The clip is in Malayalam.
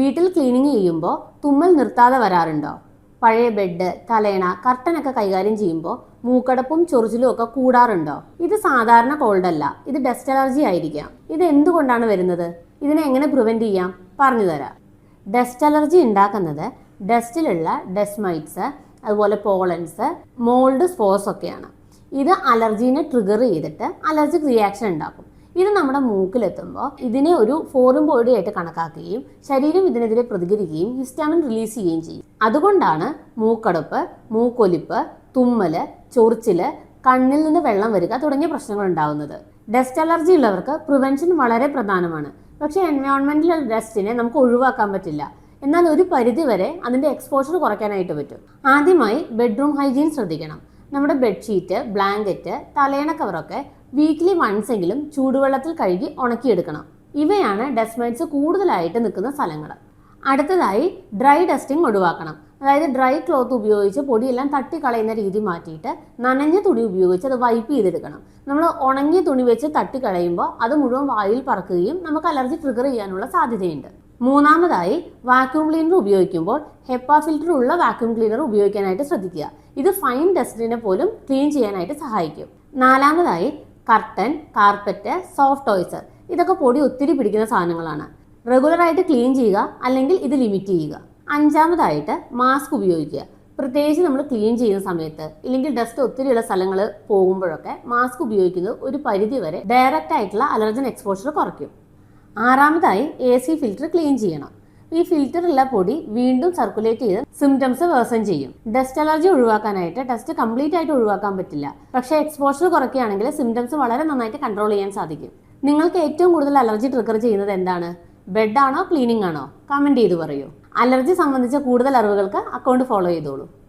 വീട്ടിൽ ക്ലീനിങ് ചെയ്യുമ്പോൾ തുമ്മൽ നിർത്താതെ വരാറുണ്ടോ? പഴയ ബെഡ്, തലേണ, കർട്ടനൊക്കെ കൈകാര്യം ചെയ്യുമ്പോൾ മൂക്കടപ്പും ചൊറിച്ചിലും ഒക്കെ കൂടാറുണ്ടോ? ഇത് സാധാരണ കോൾഡ് അല്ല, ഇത് ഡസ്റ്റ് അലർജി ആയിരിക്കാം. ഇത് എന്തുകൊണ്ടാണ് വരുന്നത്? ഇതിനെ എങ്ങനെ പ്രിവെന്റ് ചെയ്യാം? പറഞ്ഞു തരാം. ഡസ്റ്റ് അലർജി ഉണ്ടാക്കുന്നത് ഡസ്റ്റിലുള്ള ഡസ്റ്റ് മൈറ്റ്സ്, അതുപോലെ പോളൻസ്, മോൾഡ്, സ്പോർസ് ഒക്കെയാണ്. ഇത് അലർജീനെ ട്രിഗർ ചെയ്തിട്ട് അലർജിക് റിയാക്ഷൻ ഉണ്ടാക്കും. ഇത് നമ്മുടെ മൂക്കിലെത്തുമ്പോൾ ഇതിനെ ഒരു ഫോറിൻ ബോഡി ആയിട്ട് കണക്കാക്കുകയും ശരീരം ഇതിനെതിരെ പ്രതികരിക്കുകയും ഹിസ്റ്റാമിൻ റിലീസ് ചെയ്യുകയും ചെയ്യും. അതുകൊണ്ടാണ് മൂക്കടപ്പ്, മൂക്കൊലിപ്പ്, തുമ്മല്, ചൊറിച്ചില്, കണ്ണിൽ നിന്ന് വെള്ളം വരിക തുടങ്ങിയ പ്രശ്നങ്ങൾ ഉണ്ടാകുന്നത്. ഡസ്റ്റ് അലർജി ഉള്ളവർക്ക് പ്രിവെൻഷൻ വളരെ പ്രധാനമാണ്. പക്ഷേ എൻവയോൺമെന്റൽ ഡസ്റ്റിനെ നമുക്ക് ഒഴിവാക്കാൻ പറ്റില്ല. എന്നാൽ ഒരു പരിധി വരെ അതിന്റെ എക്സ്പോഷർ കുറയ്ക്കാനായിട്ട് പറ്റും. ആദ്യമായി ബെഡ്റൂം ഹൈജീൻ ശ്രദ്ധിക്കണം. നമ്മുടെ ബെഡ്ഷീറ്റ്, ബ്ലാങ്കറ്റ്, തലേണ കവറൊക്കെ വീക്ക്ലി വൺസ് എങ്കിലും ചൂടുവെള്ളത്തിൽ കഴുകി ഉണക്കിയെടുക്കണം. ഇവയാണ് ഡസ്റ്റ് മൈറ്റ്സ് കൂടുതലായിട്ട് നിൽക്കുന്ന സ്ഥലങ്ങൾ. അടുത്തതായി ഡ്രൈ ഡസ്റ്റിംഗ് ഒഴിവാക്കണം. അതായത് ഡ്രൈ ക്ലോത്ത് ഉപയോഗിച്ച് പൊടിയെല്ലാം തട്ടിക്കളയുന്ന രീതി മാറ്റിയിട്ട് നനഞ്ഞ തുണി ഉപയോഗിച്ച് അത് വൈപ്പ് ചെയ്തെടുക്കണം. നമ്മൾ ഉണങ്ങിയ തുണി വെച്ച് തട്ടിക്കളയുമ്പോൾ അത് മുഴുവൻ വായിൽ പറക്കുകയും നമുക്ക് അലർജി ട്രിഗർ ചെയ്യാനുള്ള സാധ്യതയുണ്ട്. മൂന്നാമതായി വാക്യൂം ക്ലീനർ ഉപയോഗിക്കുമ്പോൾ ഹെപ്പ ഫിൽറ്റർ ഉള്ള വാക്യൂം ക്ലീനർ ഉപയോഗിക്കാനായിട്ട് ശ്രദ്ധിക്കുക. ഇത് ഫൈൻ ഡസ്റ്റിനെ പോലും ക്ലീൻ ചെയ്യാനായിട്ട് സഹായിക്കും. നാലാമതായി കർട്ടൻ, കാർപ്പറ്റ്, സോഫ്റ്റ് ടോയ്സ്, ഇതൊക്കെ പൊടി ഒത്തിരി പിടിക്കുന്ന സാധനങ്ങളാണ്. റെഗുലറായിട്ട് ക്ലീൻ ചെയ്യുക, അല്ലെങ്കിൽ ഇത് ലിമിറ്റ് ചെയ്യുക. അഞ്ചാമതായിട്ട് മാസ്ക് ഉപയോഗിക്കുക. പ്രത്യേകിച്ച് നമ്മൾ ക്ലീൻ ചെയ്യുന്ന സമയത്ത്, ഇല്ലെങ്കിൽ ഡസ്റ്റ് ഒത്തിരിയുള്ള സ്ഥലങ്ങൾ പോകുമ്പോഴൊക്കെ മാസ്ക് ഉപയോഗിക്കുന്നത് ഒരു പരിധി വരെ ഡയറക്റ്റ് ആയിട്ടുള്ള അലർജൻ എക്സ്പോഷർ കുറയ്ക്കും. ആറാമതായി AC ഫിൽറ്റർ ക്ലീൻ ചെയ്യണം. ഈ ഫിൽറ്ററുള്ള പൊടി വീണ്ടും സർക്കുലേറ്റ് ചെയ്ത് സിംറ്റംസ് വേഴ്സൺ ചെയ്യും. ഡസ്റ്റ് അലർജി ഒഴിവാക്കാനായിട്ട് ഡസ്റ്റ് കംപ്ലീറ്റ് ആയിട്ട് ഒഴിവാക്കാൻ പറ്റില്ല. പക്ഷേ എക്സ്പോഷർ കുറയ്ക്കുകയാണെങ്കിൽ സിംറ്റംസ് വളരെ നന്നായിട്ട് കൺട്രോൾ ചെയ്യാൻ സാധിക്കും. നിങ്ങൾക്ക് ഏറ്റവും കൂടുതൽ അലർജി ട്രിഗർ ചെയ്യുന്നത് എന്താണ്? ബെഡാണോ, ക്ലീനിങ് ആണോ? കമന്റ് ചെയ്ത് പറയൂ. അലർജി സംബന്ധിച്ച കൂടുതൽ അറിവുകൾക്ക് അക്കൗണ്ട് ഫോളോ ചെയ്തോളൂ.